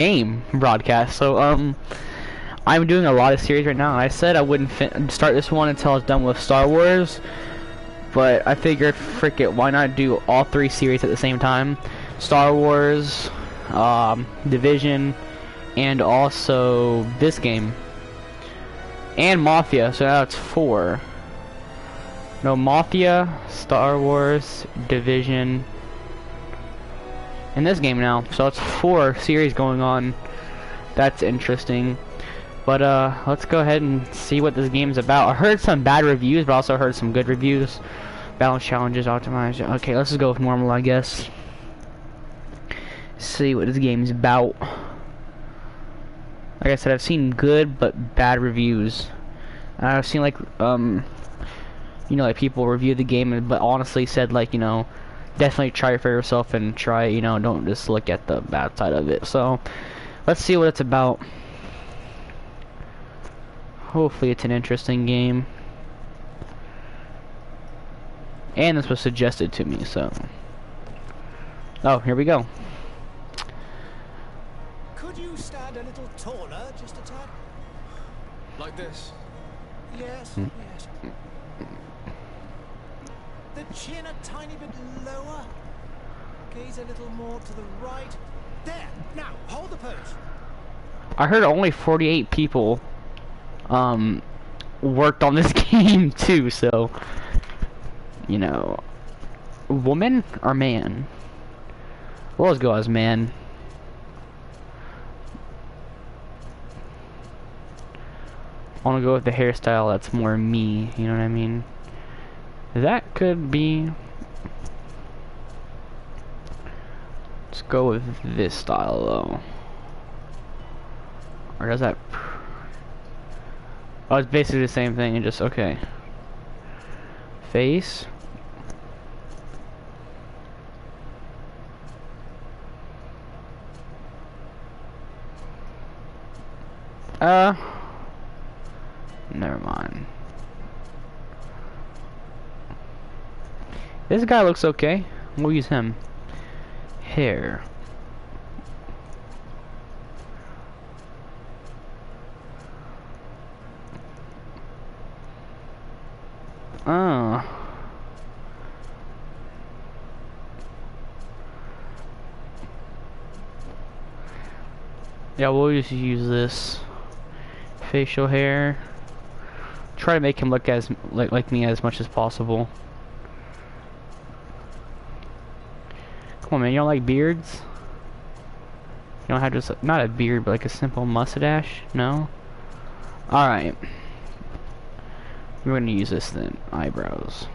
game broadcast. So I'm doing a lot of series right now. I said I wouldn't start this one until I was done with Star Wars, but I figured, frick it, why not do all three series at the same time? Star Wars, Division, and also this game, and Mafia. So now it's 4. No, Mafia, Star Wars, Division, and this game now. So it's 4 series going on. That's interesting. But let's go ahead and see what this game's about. I heard some bad reviews, but also heard some good reviews. Balance challenges, optimized. Okay, let's just go with normal, I guess. See what this game's about. Like I said, I've seen good but bad reviews. I've seen like you know, like people review the game, but honestly said like, you know, definitely try it for yourself and try, you know, don't just look at the bad side of it. So let's see what it's about. Hopefully it's an interesting game. And this was suggested to me, so. Oh, here we go. Could you stand a little taller, just a tad? Like this? Yes, yes. The chin a tiny bit lower. Gaze a little more to the right. There! Now, hold the pose. I heard only 48 people worked on this game too, so, you know, woman or man? Well, let's go as man. I want to go with the hairstyle that's more me, you know what I mean? That could be. Let's go with this style though. Or does that? Oh, it's basically the same thing and just okay. Face. Never mind. This guy looks okay. We'll use him. Hair. Oh. Yeah, we'll just use this. Facial hair. Try to make him look as like me as much as possible. Come on, man, you don't like beards? You don't have just not a beard, but like a simple mustache? No? Alright. We're gonna use this then. Eyebrows.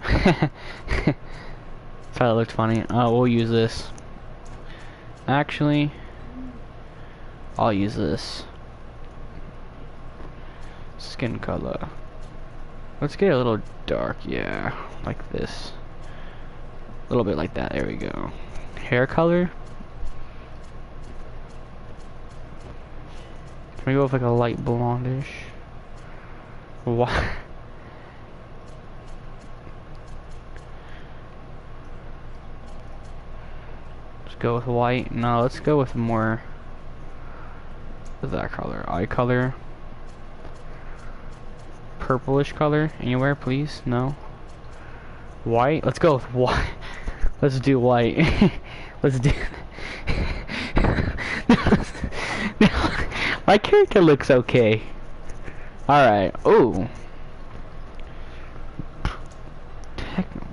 Thought it looked funny. We'll use this. Actually, I'll use this. Skin color. Let's get a little dark, yeah, like this. A little bit like that, there we go. Hair color. Can we go with like a light blondish? What? Let's go with white. No, let's go with more of that color. Eye color. Purplish color. Anywhere, please? No. White? Let's go with white. Let's do white. Let's do. My character looks okay. Alright. Ooh. Technical.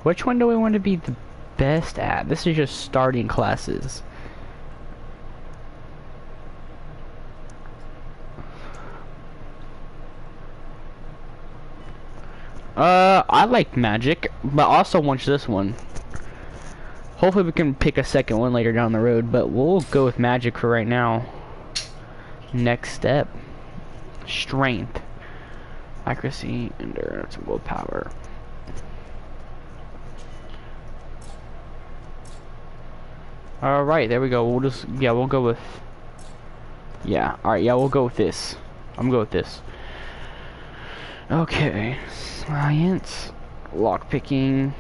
Which one do we want to be the best at? This is just starting classes. I like magic, but also watch this one. Hopefully we can pick a second one later down the road, but we'll go with magic for right now. Next step. Strength. Accuracy, endurance, and willpower. All right, there we go. We'll just we'll go with all right, we'll go with this. I'm gonna go with this. Okay, science, lockpicking.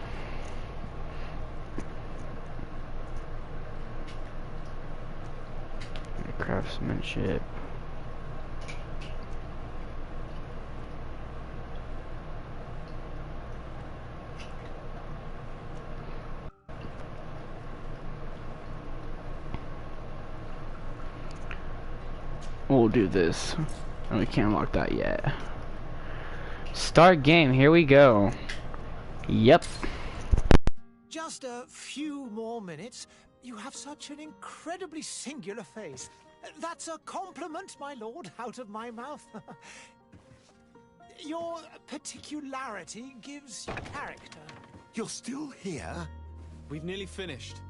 Craftsmanship. We'll do this. And we can't unlock that yet. Start game, here we go. Yep. Just a few more minutes. You have such an incredibly singular face. That's a compliment, my lord, out of my mouth. Your particularity gives you character. You're still here? We've nearly finished.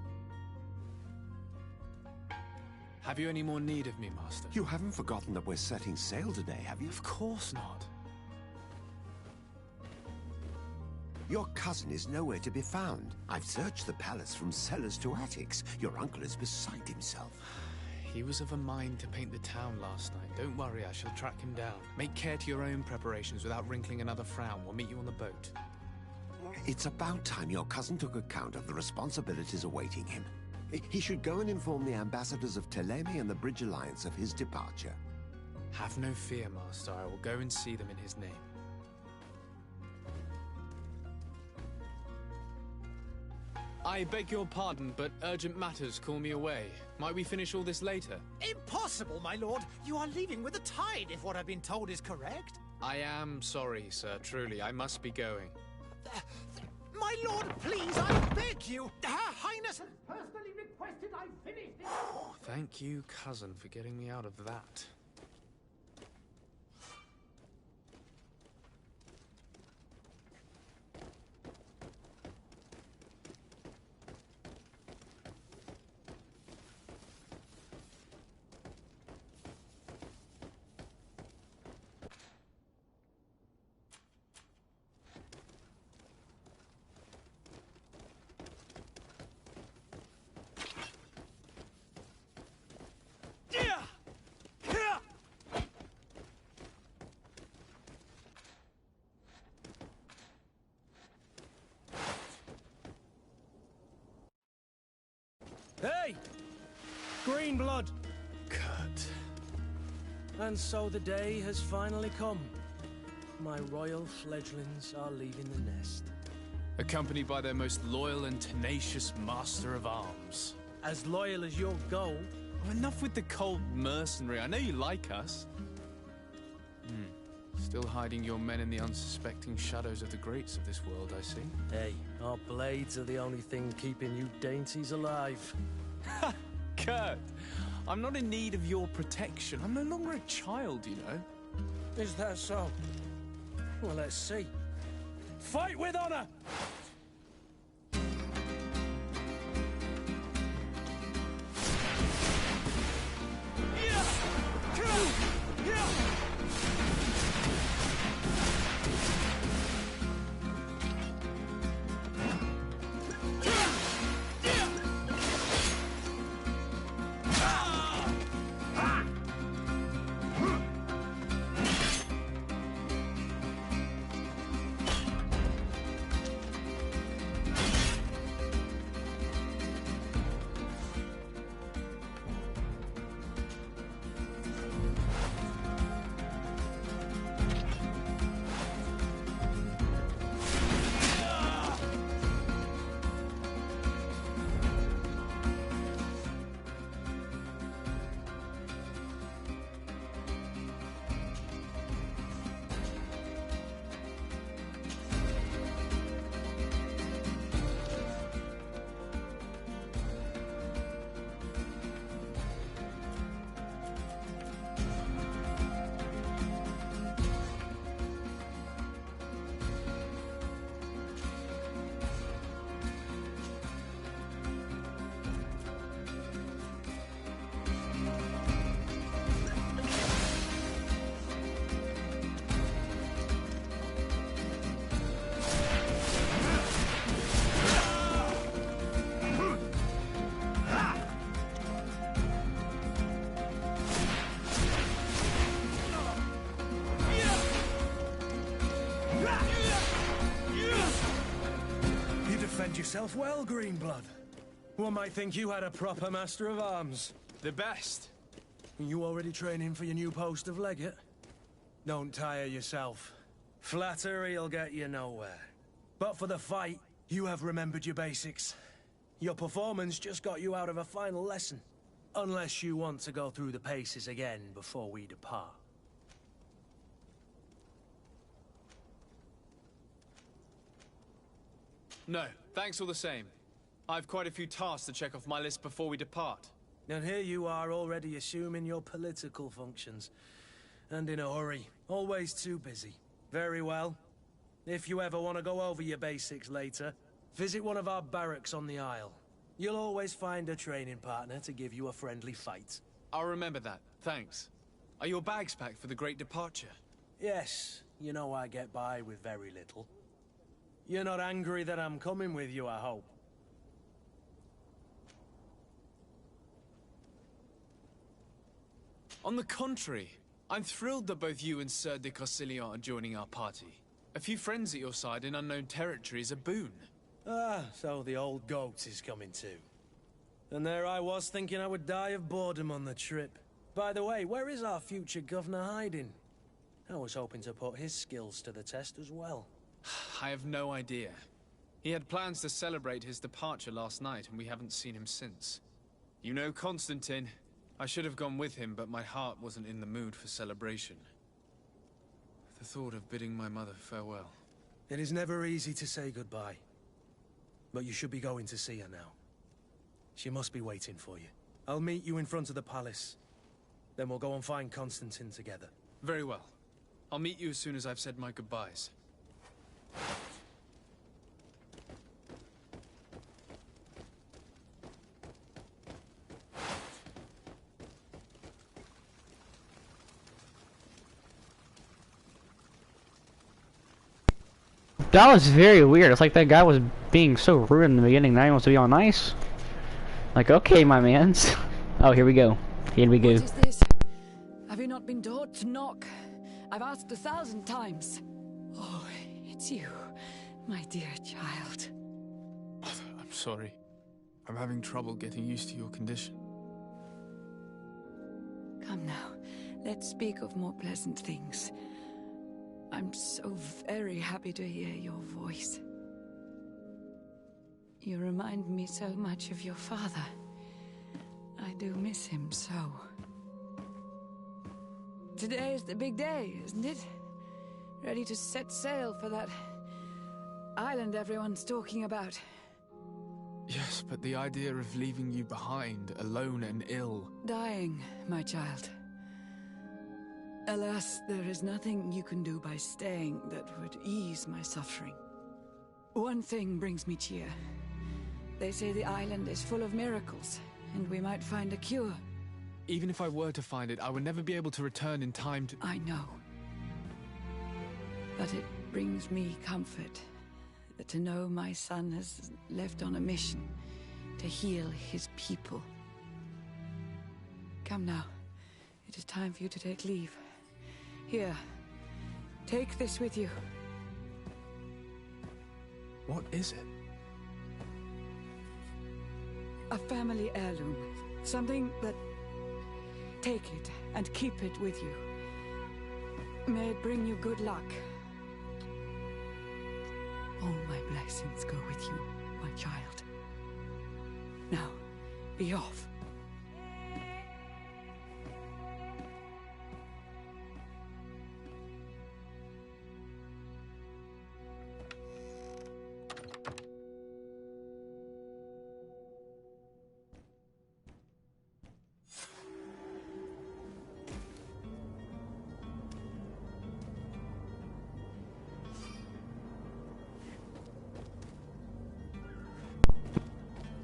Have you any more need of me, Master? You haven't forgotten that we're setting sail today, have you? Of course not. Your cousin is nowhere to be found. I've searched the palace from cellars to attics. Your uncle is beside himself. He was of a mind to paint the town last night. Don't worry, I shall track him down. Make care to your own preparations without wrinkling another frown. We'll meet you on the boat. It's about time your cousin took account of the responsibilities awaiting him. He should go and inform the ambassadors of Telemi and the Bridge Alliance of his departure. Have no fear, Master. I will go and see them in his name. I beg your pardon, but urgent matters call me away. Might we finish all this later? Impossible, my lord. You are leaving with the tide, if what I've been told is correct. I am sorry, sir. Truly, I must be going. My lord, please, I beg you. Her Highness has personally requested I finish this. Thank you, cousin, for getting me out of that. Hey! Green blood! Kurt. And so the day has finally come. My royal fledglings are leaving the nest. Accompanied by their most loyal and tenacious master of arms. As loyal as your goal. Oh, enough with the cold mercenary. I know you like us. Still hiding your men in the unsuspecting shadows of the greats of this world, I see. Hey, our blades are the only thing keeping you dainties alive. Ha! Kurt! I'm not in need of your protection. I'm no longer a child, you know. Is that so? Well, let's see. Fight with honor! yourself well, Greenblood. One might think you had a proper master of arms. The best. You already training for your new post of legate? Don't tire yourself. Flattery'll get you nowhere. But for the fight, you have remembered your basics. Your performance just got you out of a final lesson. Unless you want to go through the paces again before we depart. No, thanks all the same. I've quite a few tasks to check off my list before we depart. And here you are already assuming your political functions. And in a hurry. Always too busy. Very well. If you ever want to go over your basics later, visit one of our barracks on the Isle. You'll always find a training partner to give you a friendly fight. I'll remember that, thanks. Are your bags packed for the great departure? Yes, you know I get by with very little. You're not angry that I'm coming with you, I hope. On the contrary, I'm thrilled that both you and Sir de Corsillon are joining our party. A few friends at your side in unknown territory is a boon. Ah, so the old goat is coming too. And there I was thinking I would die of boredom on the trip. By the way, where is our future governor hiding? I was hoping to put his skills to the test as well. I have no idea. He had plans to celebrate his departure last night, and we haven't seen him since. You know Constantine. I should have gone with him, but my heart wasn't in the mood for celebration. The thought of bidding my mother farewell. It is never easy to say goodbye. But you should be going to see her now. She must be waiting for you. I'll meet you in front of the palace. Then we'll go and find Constantine together. Very well. I'll meet you as soon as I've said my goodbyes. That was very weird. It's like that guy was being so rude in the beginning. Now he wants to be all nice. Like, okay, my mans. Oh, here we go. Here we go. What is this? Have you not been taught to knock? I've asked 1,000 times. Oh, it's you, my dear child. I'm sorry. I'm having trouble getting used to your condition. Come now, let's speak of more pleasant things. I'm so very happy to hear your voice. You remind me so much of your father. I do miss him so. Today is the big day, isn't it? Ready to set sail for that island everyone's talking about. Yes, but the idea of leaving you behind, alone and ill... Dying, my child. Alas, there is nothing you can do by staying that would ease my suffering. One thing brings me cheer. They say the island is full of miracles, and we might find a cure. Even if I were to find it, I would never be able to return in time to... I know. But it brings me comfort to know my son has left on a mission to heal his people. Come now. It is time for you to take leave. Here, take this with you. What is it? A family heirloom. Something that... Take it and keep it with you. May it bring you good luck. All my blessings go with you, my child. Now, be off.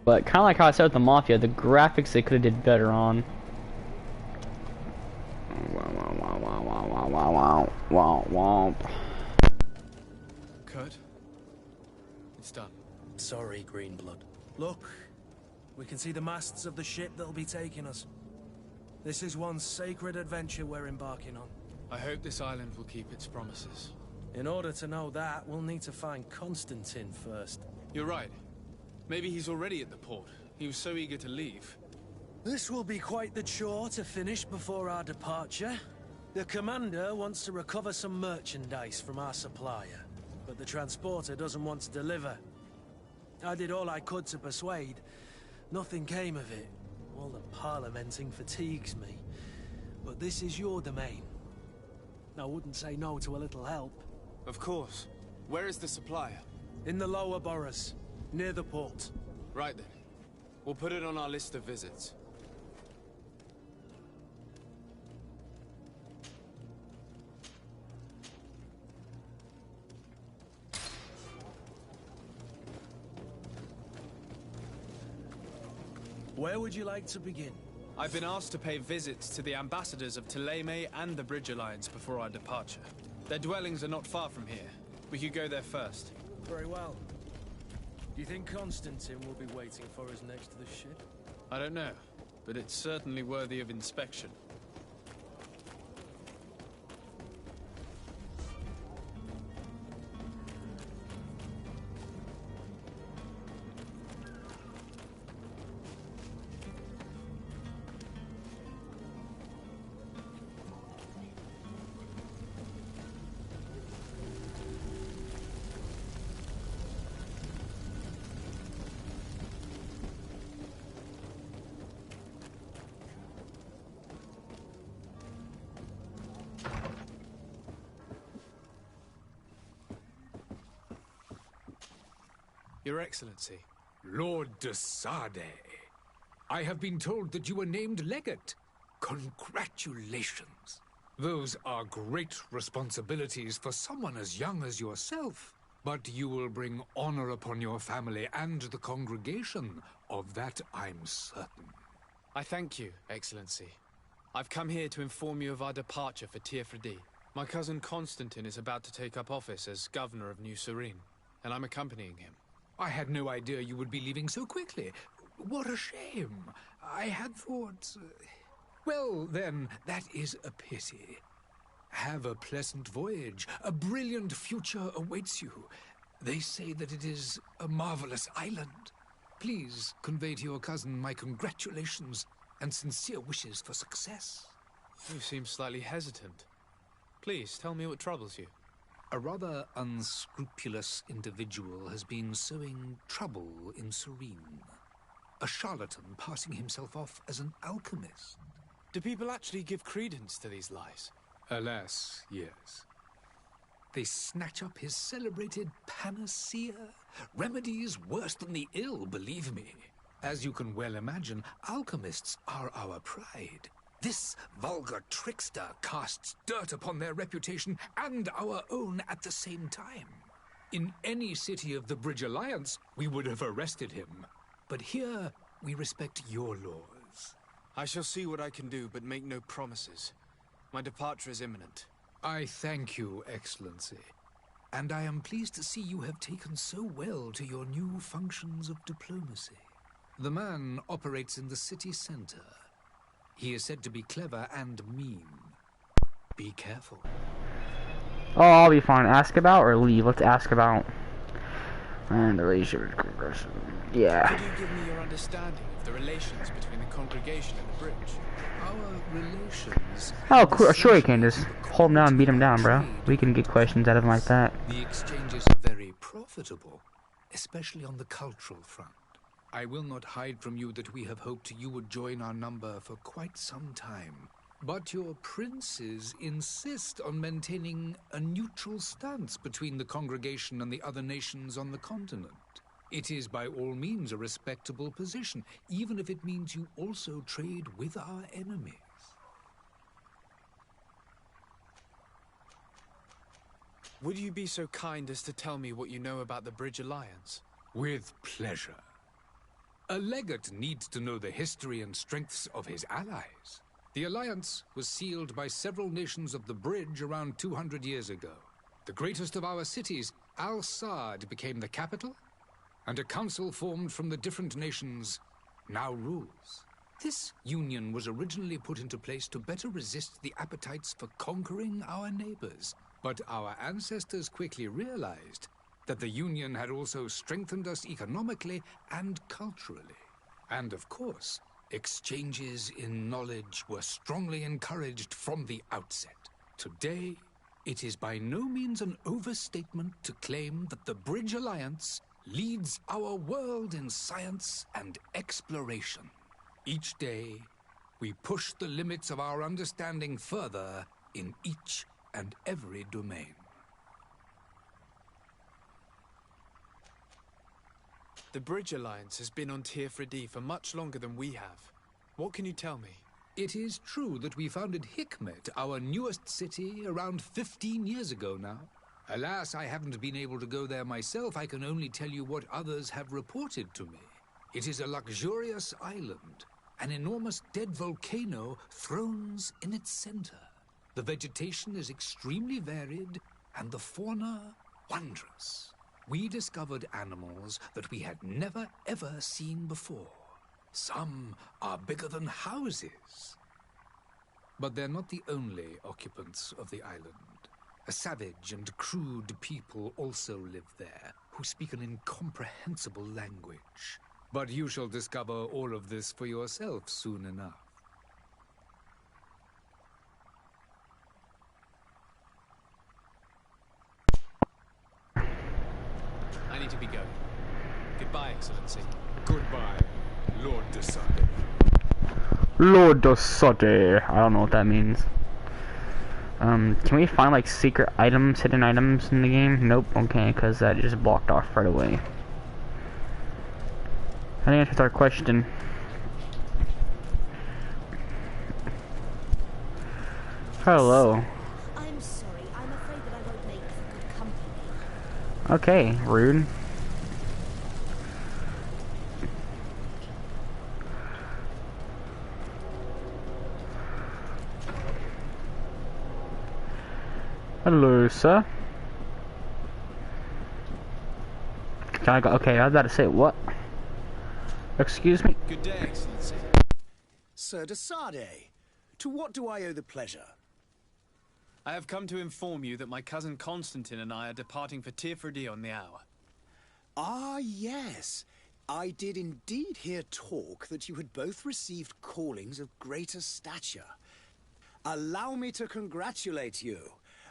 But kind of like how I said with the Mafia, the graphics they could have did better on. Kurt? It's done. Sorry, Greenblood. Look, we can see the masts of the ship that'll be taking us. This is one sacred adventure we're embarking on. I hope this island will keep its promises. In order to know that, we'll need to find Constantine first. You're right. Maybe he's already at the port. He was so eager to leave. This will be quite the chore to finish before our departure. The commander wants to recover some merchandise from our supplier, but the transporter doesn't want to deliver. I did all I could to persuade. Nothing came of it. All the parliamenting fatigues me. But this is your domain. I wouldn't say no to a little help. Of course. Where is the supplier? In the lower boroughs, near the port. Right then. We'll put it on our list of visits. Where would you like to begin? I've been asked to pay visits to the ambassadors of Thélème and the Bridge Alliance before our departure. Their dwellings are not far from here. We could go there first. Very well. Do you think Constantine will be waiting for us next to the ship? I don't know, but it's certainly worthy of inspection. Your Excellency. Lord de Sade, I have been told that you were named legate. Congratulations. Those are great responsibilities for someone as young as yourself. But you will bring honor upon your family and the congregation. Of that I'm certain. I thank you, Excellency. I've come here to inform you of our departure for Tiefredi. My cousin Constantine is about to take up office as governor of New Serene, and I'm accompanying him. I had no idea you would be leaving so quickly. What a shame. I had thought... Well, then, that is a pity. Have a pleasant voyage. A brilliant future awaits you. They say that it is a marvelous island. Please convey to your cousin my congratulations and sincere wishes for success. You seem slightly hesitant. Please, tell me what troubles you. A rather unscrupulous individual has been sowing trouble in Serene. A charlatan passing himself off as an alchemist. Do people actually give credence to these lies? Alas, yes. They snatch up his celebrated panacea. Remedies worse than the ill, believe me. As you can well imagine, alchemists are our pride. This vulgar trickster casts dirt upon their reputation and our own at the same time. In any city of the Bridge Alliance, we would have arrested him. But here, we respect your laws. I shall see what I can do, but make no promises. My departure is imminent. I thank you, Excellency. And I am pleased to see you have taken so well to your new functions of diplomacy. The man operates in the city center. He is said to be clever and mean. Be careful. Oh, I'll be fine. Ask about or leave? Let's ask about. And the relationship with progression. Yeah. Could you give me your understanding of the relations between the congregation and the bridge? Our relations... Oh, cool. Sure you can. Just hold him down and beat him down, bro. We can get questions out of him like that. The exchanges are very profitable, especially on the cultural front. I will not hide from you that we have hoped you would join our number for quite some time. But your princes insist on maintaining a neutral stance between the congregation and the other nations on the continent. It is by all means a respectable position, even if it means you also trade with our enemies. Would you be so kind as to tell me what you know about the Bridge Alliance? With pleasure. A legate needs to know the history and strengths of his allies. The alliance was sealed by several nations of the Bridge around 200 years ago. The greatest of our cities, Al-Sad, became the capital, and a council formed from the different nations now rules. This union was originally put into place to better resist the appetites for conquering our neighbors, but our ancestors quickly realized that the Union had also strengthened us economically and culturally. And of course, exchanges in knowledge were strongly encouraged from the outset. Today, it is by no means an overstatement to claim that the Bridge Alliance leads our world in science and exploration. Each day, we push the limits of our understanding further in each and every domain. The Bridge Alliance has been on Tir-Fredi for much longer than we have. What can you tell me? It is true that we founded Hikmet, our newest city, around 15 years ago now. Alas, I haven't been able to go there myself. I can only tell you what others have reported to me. It is a luxurious island. An enormous dead volcano thrones in its center. The vegetation is extremely varied, and the fauna wondrous. We discovered animals that we had never ever seen before. Some are bigger than houses. But they're not the only occupants of the island. A savage and crude people also live there, who speak an incomprehensible language. But you shall discover all of this for yourself soon enough. I need to be going. Goodbye, Excellency. Goodbye, Lord de Sade. Lord Dosade. I don't know what that means. Can we find like secret items, hidden items in the game? Nope. Okay, because that just blocked off right away. I think answered our question. Hello. I'm sorry. I'm afraid that I won't make for good company. Okay, rude. Hello, sir. Can I go? Okay, I was about to say what? Excuse me? Good day, Excellency. Sir de Sade, to what do I owe the pleasure? I have come to inform you that my cousin Constantine and I are departing for Tir-Fredi on the hour. Ah, yes. I did indeed hear talk that you had both received callings of greater stature. Allow me to congratulate you.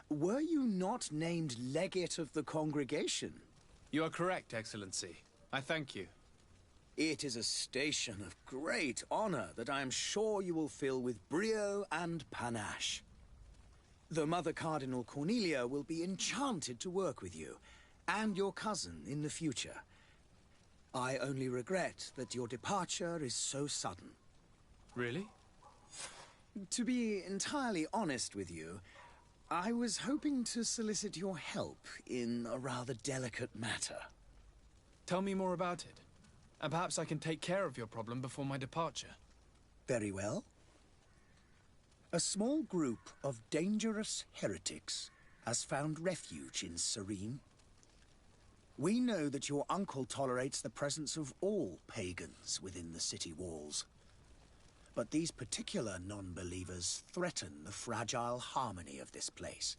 Were you not named legate of the congregation? You are correct, Excellency. I thank you. It is a station of great honor that I am sure you will fill with brio and panache. The Mother Cardinal Cornelia will be enchanted to work with you, and your cousin in the future. I only regret that your departure is so sudden. Really? To be entirely honest with you, I was hoping to solicit your help in a rather delicate matter. Tell me more about it. And perhaps I can take care of your problem before my departure. Very well. A small group of dangerous heretics has found refuge in Serene. We know that your uncle tolerates the presence of all pagans within the city walls. But these particular non-believers threaten the fragile harmony of this place.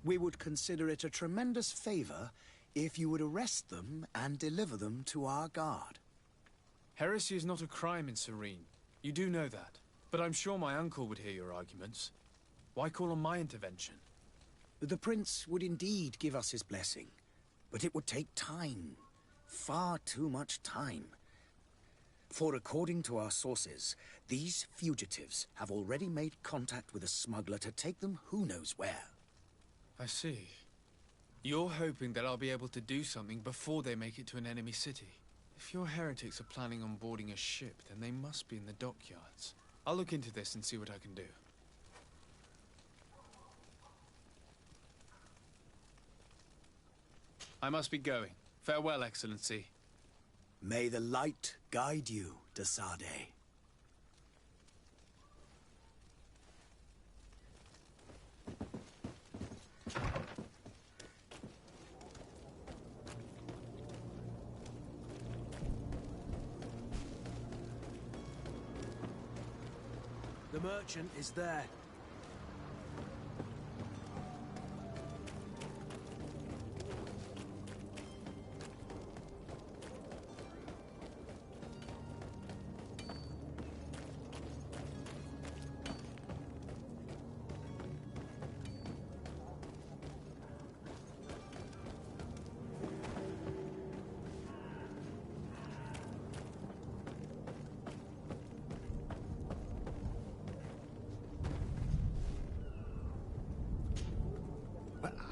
We would consider it a tremendous favor if you would arrest them and deliver them to our guard. Heresy is not a crime in Serene. You do know that. But I'm sure my uncle would hear your arguments. Why call on my intervention? The prince would indeed give us his blessing, but it would take time. Far too much time. For according to our sources, these fugitives have already made contact with a smuggler to take them who knows where. I see. You're hoping that I'll be able to do something before they make it to an enemy city. If your heretics are planning on boarding a ship, then they must be in the dockyards. I'll look into this and see what I can do. I must be going. Farewell, Excellency. May the light guide you, de Sade. The merchant is there.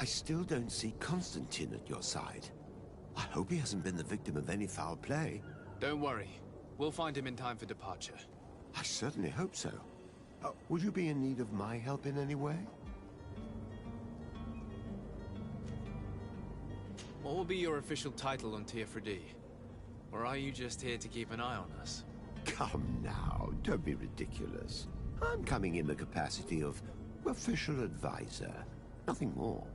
I still don't see Constantine at your side. I hope he hasn't been the victim of any foul play. Don't worry. We'll find him in time for departure. I certainly hope so. Would you be in need of my help in any way? What will be your official title on Teofredi? Or are you just here to keep an eye on us? Come now, don't be ridiculous. I'm coming in the capacity of official advisor, nothing more.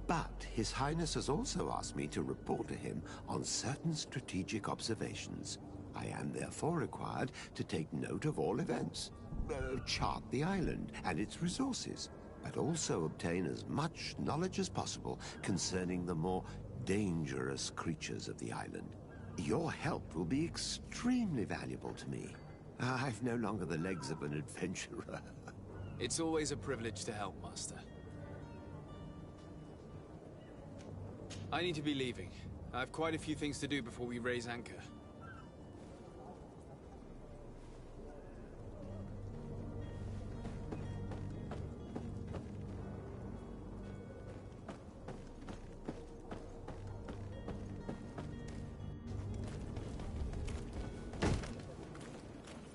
But His Highness has also asked me to report to him on certain strategic observations. I am therefore required to take note of all events, chart the island and its resources, but also obtain as much knowledge as possible concerning the more dangerous creatures of the island. Your help will be extremely valuable to me. I've no longer the legs of an adventurer. It's always a privilege to help, Master. I need to be leaving. I have quite a few things to do before we raise anchor.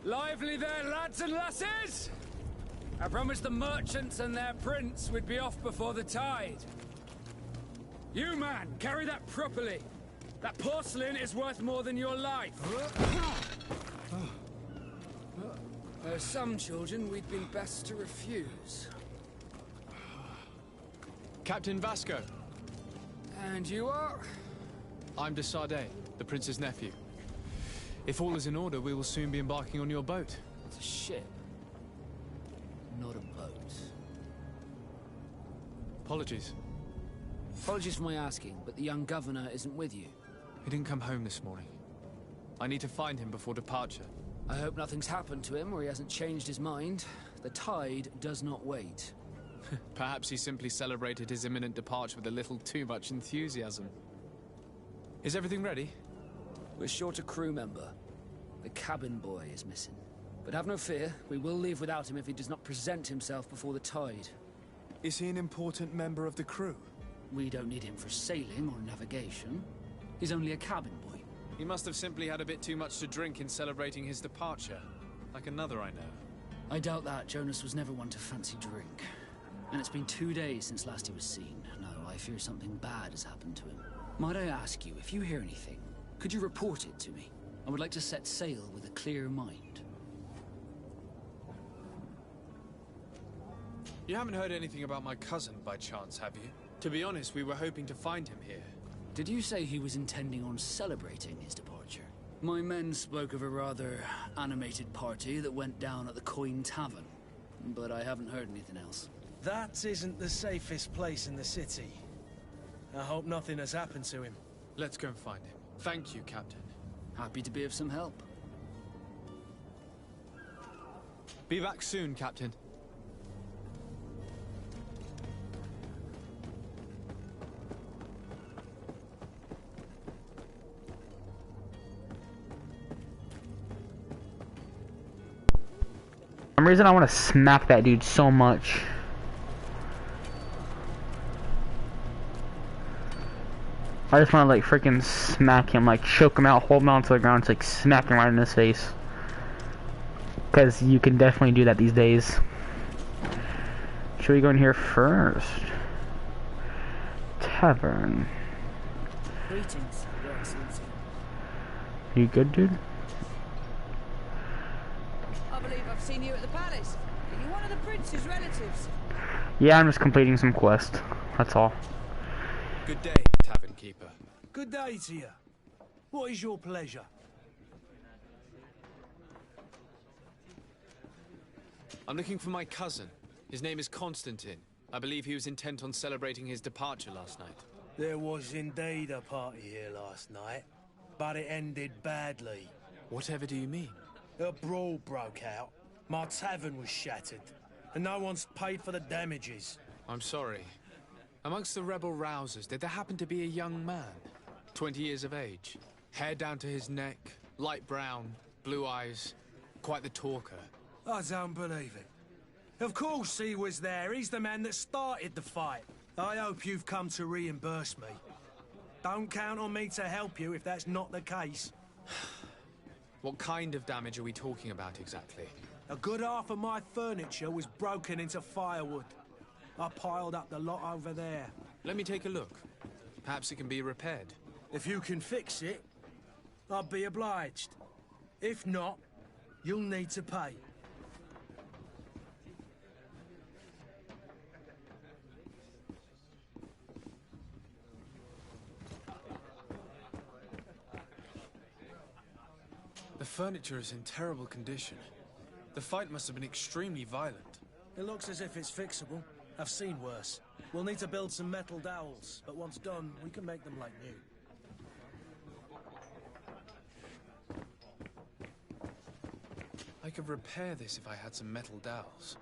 Lively there, lads and lasses! I promised the merchants and their prince we'd be off before the tide. You, man, carry that properly. That porcelain is worth more than your life. There are some children we'd been best to refuse. Captain Vasco. And you are? I'm de Sardet, the prince's nephew. If all is in order, we will soon be embarking on your boat. It's a ship, not a boat. Apologies. Apologies for my asking, but the young governor isn't with you. He didn't come home this morning. I need to find him before departure. I hope nothing's happened to him or he hasn't changed his mind. The tide does not wait. Perhaps he simply celebrated his imminent departure with a little too much enthusiasm. Is everything ready? We're short a crew member. The cabin boy is missing. But have no fear, we will leave without him if he does not present himself before the tide. Is he an important member of the crew? We don't need him for sailing or navigation. He's only a cabin boy. He must have simply had a bit too much to drink in celebrating his departure. Like another I know. I doubt that. Jonas was never one to fancy drink. And it's been 2 days since last he was seen. No, I fear something bad has happened to him. Might I ask you, if you hear anything, could you report it to me? I would like to set sail with a clear mind. You haven't heard anything about my cousin by chance, have you? To be honest, we were hoping to find him here. Did you say he was intending on celebrating his departure? My men spoke of a rather animated party that went down at the Coin Tavern, but I haven't heard anything else. That isn't the safest place in the city. I hope nothing has happened to him. Let's go and find him. Thank you, Captain. Happy to be of some help. Be back soon, Captain. For some reason I want to smack that dude so much. I just want to like freaking smack him, like choke him out, hold him onto the ground, like smack him right in his face. Because you can definitely do that these days. Should we go in here first? Tavern. Greetings, Your Excellency. You good, dude? I believe I've seen you at the palace. Are you one of the prince's relatives? Yeah, I'm just completing some quest. That's all. Good day, tavern keeper. Good day to you. What is your pleasure? I'm looking for my cousin. His name is Constantine. I believe he was intent on celebrating his departure last night. There was indeed a party here last night, but it ended badly. Whatever do you mean? A brawl broke out. My tavern was shattered, and no one's paid for the damages. I'm sorry. Amongst the rebel rousers, did there happen to be a young man? 20 years of age. Hair down to his neck, light brown, blue eyes. Quite the talker. I don't believe it. Of course he was there. He's the man that started the fight. I hope you've come to reimburse me. Don't count on me to help you if that's not the case. What kind of damage are we talking about exactly? A good half of my furniture was broken into firewood. I piled up the lot over there. Let me take a look. Perhaps it can be repaired. If you can fix it, I'll be obliged. If not, you'll need to pay. The furniture is in terrible condition. The fight must have been extremely violent. It looks as if it's fixable. I've seen worse. We'll need to build some metal dowels, but once done, we can make them like new. I could repair this if I had some metal dowels.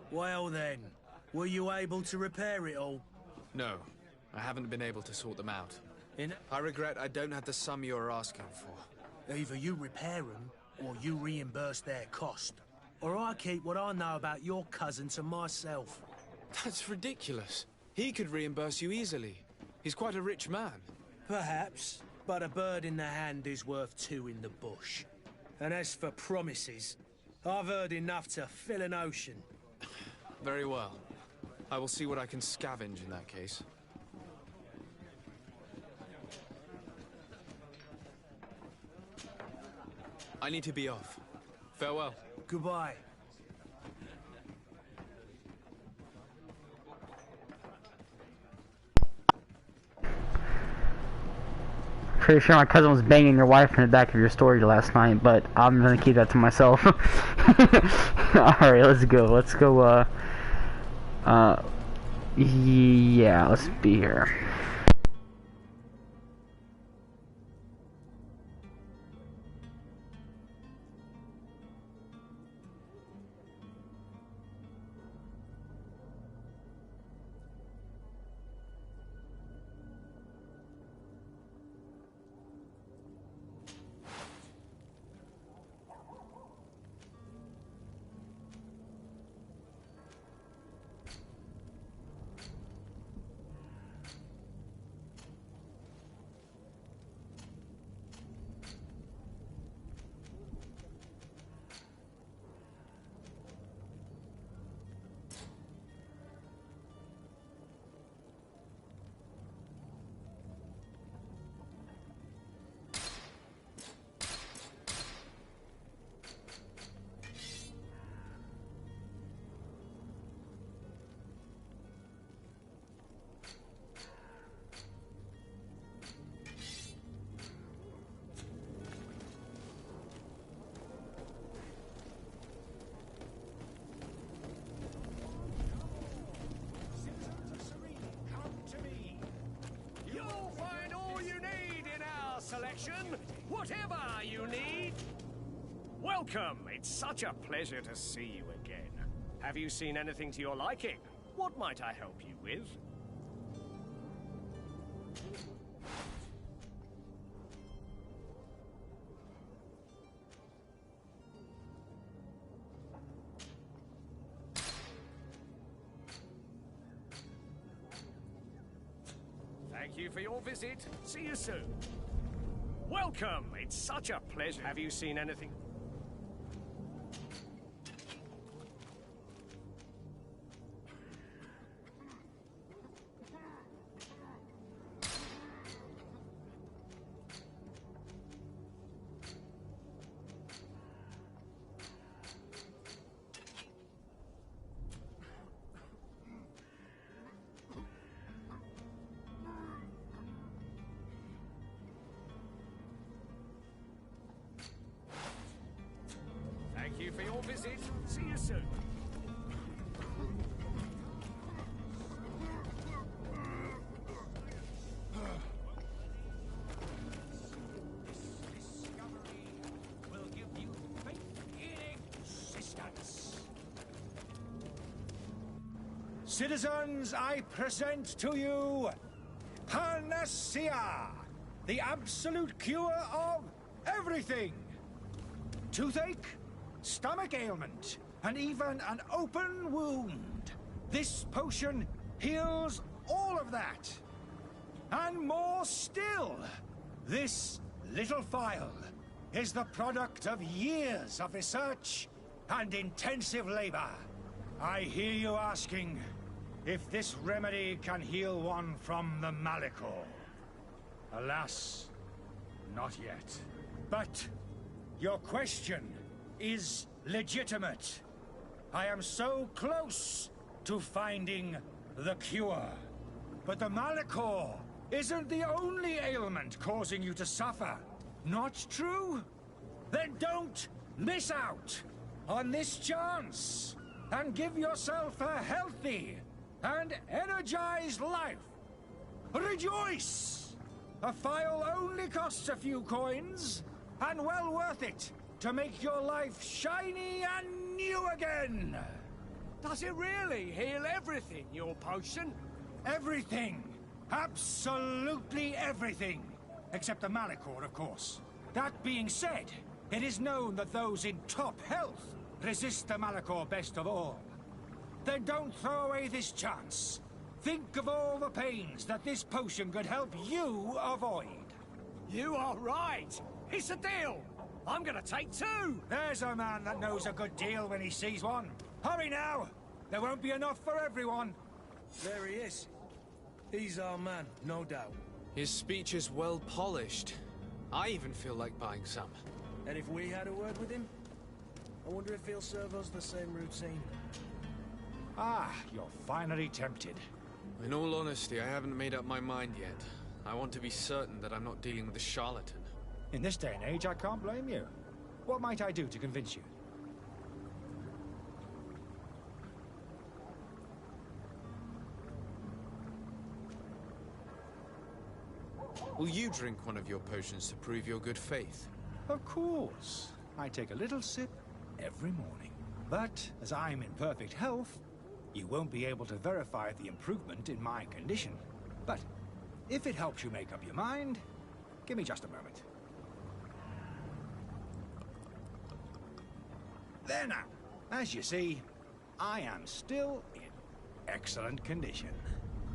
Well then, were you able to repair it all? No, I haven't been able to sort them out. I regret I don't have the sum you're asking for. Either you repair them, or you reimburse their cost. Or I keep what I know about your cousin to myself. That's ridiculous. He could reimburse you easily. He's quite a rich man. Perhaps, but a bird in the hand is worth two in the bush. And as for promises, I've heard enough to fill an ocean. Very well. I will see what I can scavenge in that case. I need to be off. Farewell. Goodbye. Pretty sure my cousin was banging your wife in the back of your storage last night, but I'm gonna keep that to myself. Alright, let's go. Yeah, let's be here. Whatever you need. Welcome. It's such a pleasure to see you again. Have you seen anything to your liking? What might I help you with? Thank you for your visit. See you soon. Welcome! It's such a pleasure. Have you seen anything? Thank you for your visit. See you soon. This discovery will give you faith in existence. Citizens, I present to you Panacea, the absolute cure of everything. toothache, stomach ailment, and even an open wound. This potion heals all of that. And more still. This little phial is the product of years of research and intensive labor. I hear you asking if this remedy can heal one from the Malachor. Alas, not yet. But your question is legitimate. I am so close to finding the cure. But the Malachor isn't the only ailment causing you to suffer. Not true? Then don't miss out on this chance and give yourself a healthy and energized life. Rejoice! A phial only costs a few coins, and well worth it to make your life shiny and new again. Does it really heal everything, your potion? Everything. Absolutely everything. Except the Malachor, of course. That being said, it is known that those in top health resist the Malachor best of all. Then don't throw away this chance. Think of all the pains that this potion could help you avoid. You are right. It's a deal. I'm gonna take 2. There's a man that knows a good deal when he sees one. Hurry now. There won't be enough for everyone. There he is. He's our man, no doubt. His speech is well polished. I even feel like buying some. And if we had a word with him, I wonder if he'll serve us the same routine. Ah, you're finally tempted. In all honesty, I haven't made up my mind yet. I want to be certain that I'm not dealing with a charlatan. In this day and age, I can't blame you. What might I do to convince you? Will you drink one of your potions to prove your good faith? Of course. I take a little sip every morning. But as I'm in perfect health, you won't be able to verify the improvement in my condition. But if it helps you make up your mind, give me just a moment. There now. As you see, I am still in excellent condition.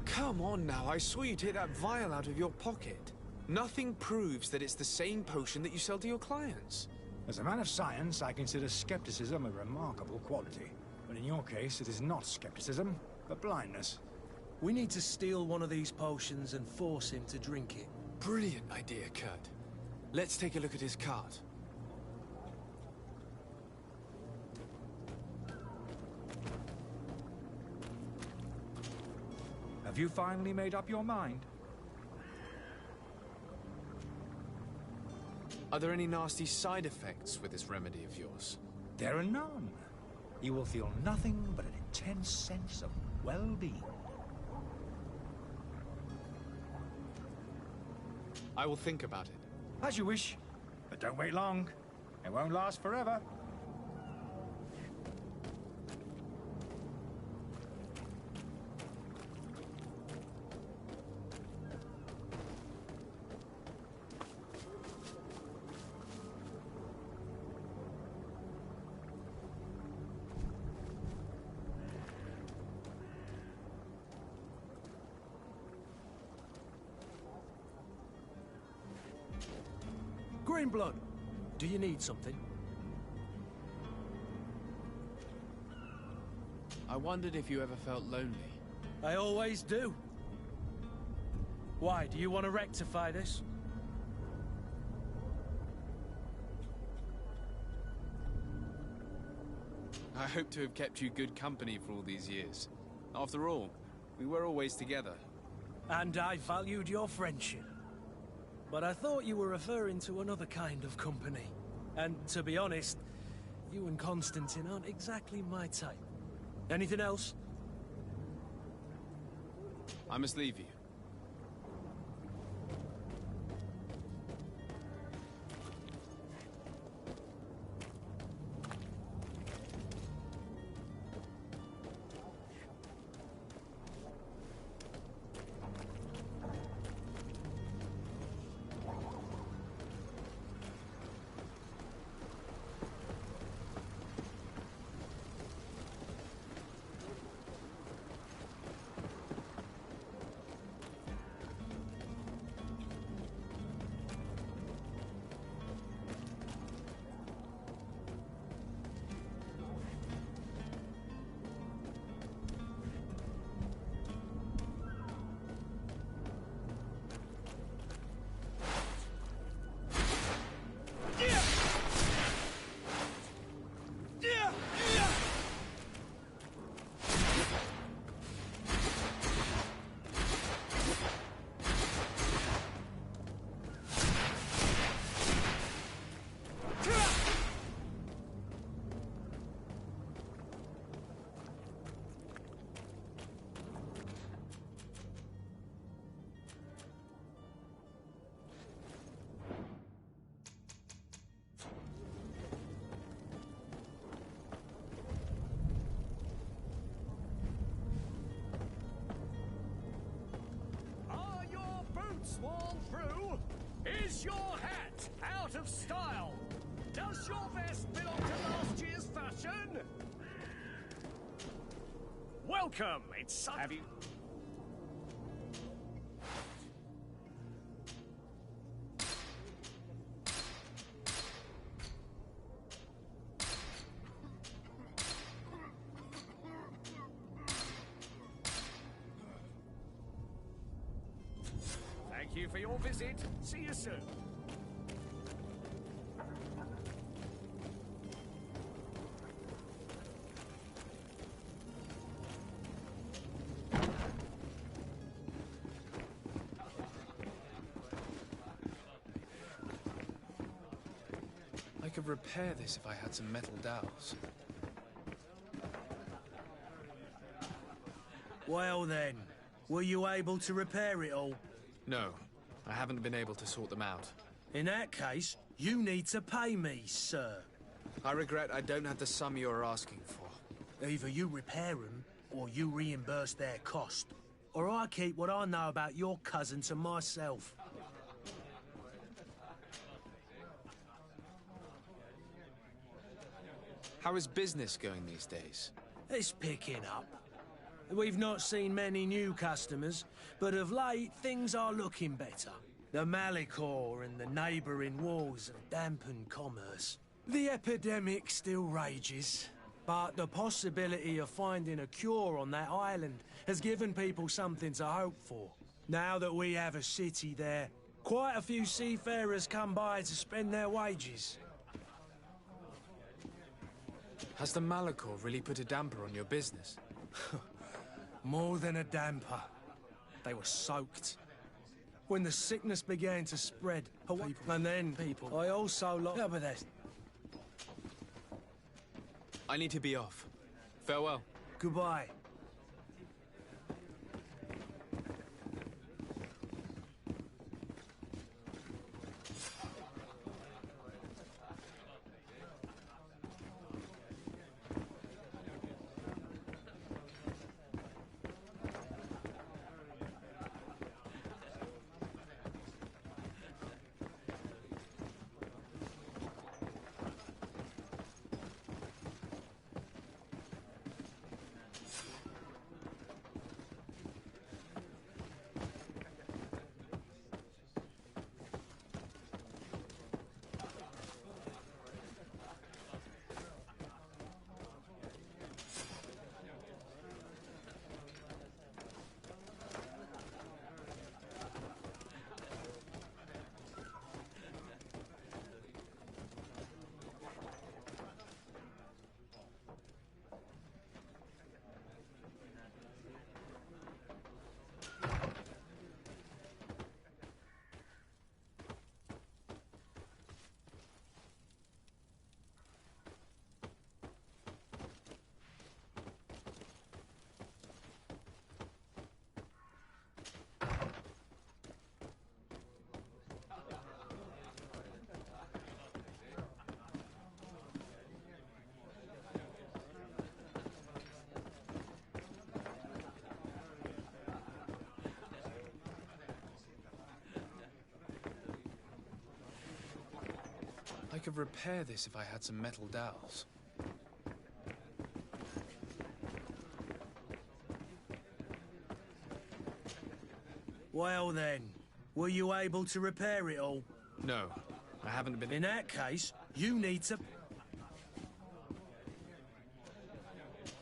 Come on now, I saw you take that vial out of your pocket. Nothing proves that it's the same potion that you sell to your clients. As a man of science, I consider skepticism a remarkable quality. But in your case, it is not skepticism, but blindness. We need to steal one of these potions and force him to drink it. Brilliant idea, Kurt. Let's take a look at his cart. Have you finally made up your mind? Are there any nasty side effects with this remedy of yours? There are none. You will feel nothing but an intense sense of well-being. I will think about it. As you wish, but don't wait long. It won't last forever. Greenblood, do you need something? I wondered if you ever felt lonely. I always do. Why, do you want to rectify this? I hope to have kept you good company for all these years. After all, we were always together. And I valued your friendship. But I thought you were referring to another kind of company. And to be honest, you and Constantine aren't exactly my type. Anything else? I must leave you. swarm through? Is your hat out of style? Does your vest belong to last year's fashion? Welcome, it's... Have you... Thank you for your visit. See you soon. I could repair this if I had some metal dowels. Well then, were you able to repair it all? No, I haven't been able to sort them out. In that case, you need to pay me, sir. I regret I don't have the sum you are asking for. Either you repair them, or you reimburse their cost. Or I keep what I know about your cousin to myself. How is business going these days? It's picking up. We've not seen many new customers, but of late things are looking better. The Malicor and the neighbouring wars have dampened commerce. The epidemic still rages, but the possibility of finding a cure on that island has given people something to hope for. Now that we have a city there, quite a few seafarers come by to spend their wages. Has the Malicor really put a damper on your business? More than a damper. They were soaked. When the sickness began to spread, I also lost... Yeah, but that's... I need to be off. Farewell. Goodbye. I could repair this if I had some metal dowels. Well then, were you able to repair it all? No, I haven't been... In that case, you need to...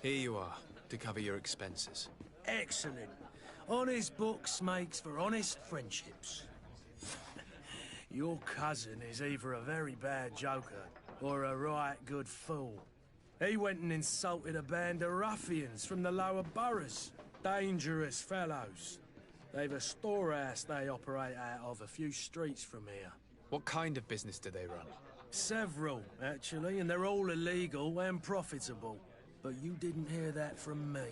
Here you are, to cover your expenses. Excellent. Honest books makes for honest friendships. Your cousin is either a very bad joker or a right good fool. He went and insulted a band of ruffians from the lower boroughs. Dangerous fellows. They've a storehouse they operate out of a few streets from here. What kind of business do they run? Several, actually, and they're all illegal and profitable. But you didn't hear that from me.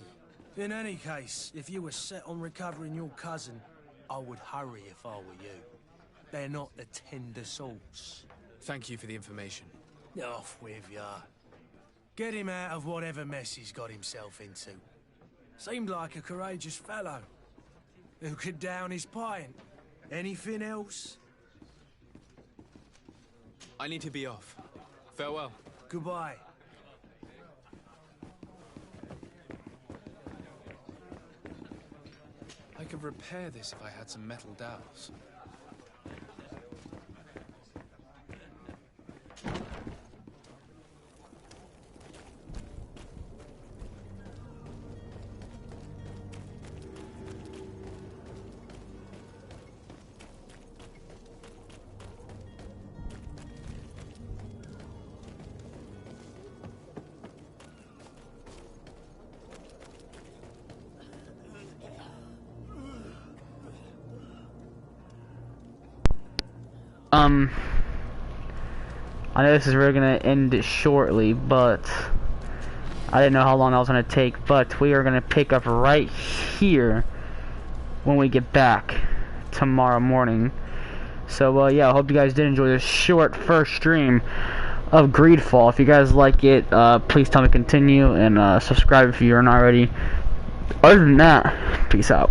In any case, if you were set on recovering your cousin, I would hurry if I were you. They're not the tender sorts. Thank you for the information. Off with ya. Get him out of whatever mess he's got himself into. Seemed like a courageous fellow who could down his pint. Anything else? I need to be off. Farewell. Goodbye. I could repair this if I had some metal dowels. I know this is really gonna end it shortly, but I didn't know how long that was gonna take, but we are gonna pick up right here when we get back tomorrow morning. So yeah, I hope you guys did enjoy this short first stream of Greedfall. If you guys like it, please tell me to continue, and subscribe if you aren't already. Other than that, peace out.